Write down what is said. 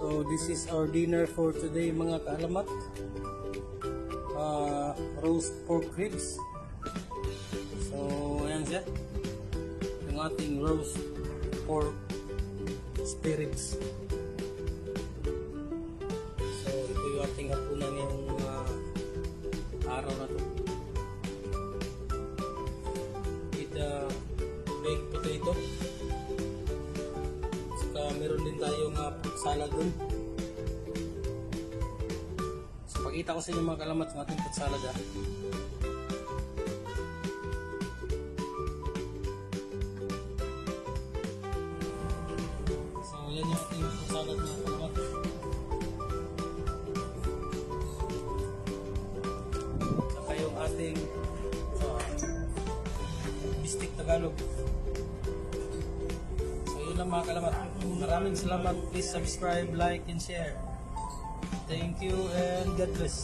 So this is our dinner for today mga kaalamat. Roast pork ribs. So ayan siya, yung ating roast pork spare ribs. So ito yung ating hapunan ngayong araw na to. With baked potato. Saka meron din tayong fruit salad dun. So pakita ko sa inyo mga kaalamat ng ating fruit salad ha. So yan yung ating fruit salad mga kaalamat. Saka yung ating bistik Tagalog. So yun lang mga kaalamat. Maraming salamat. Please subscribe, like, and share. Thank you and God bless.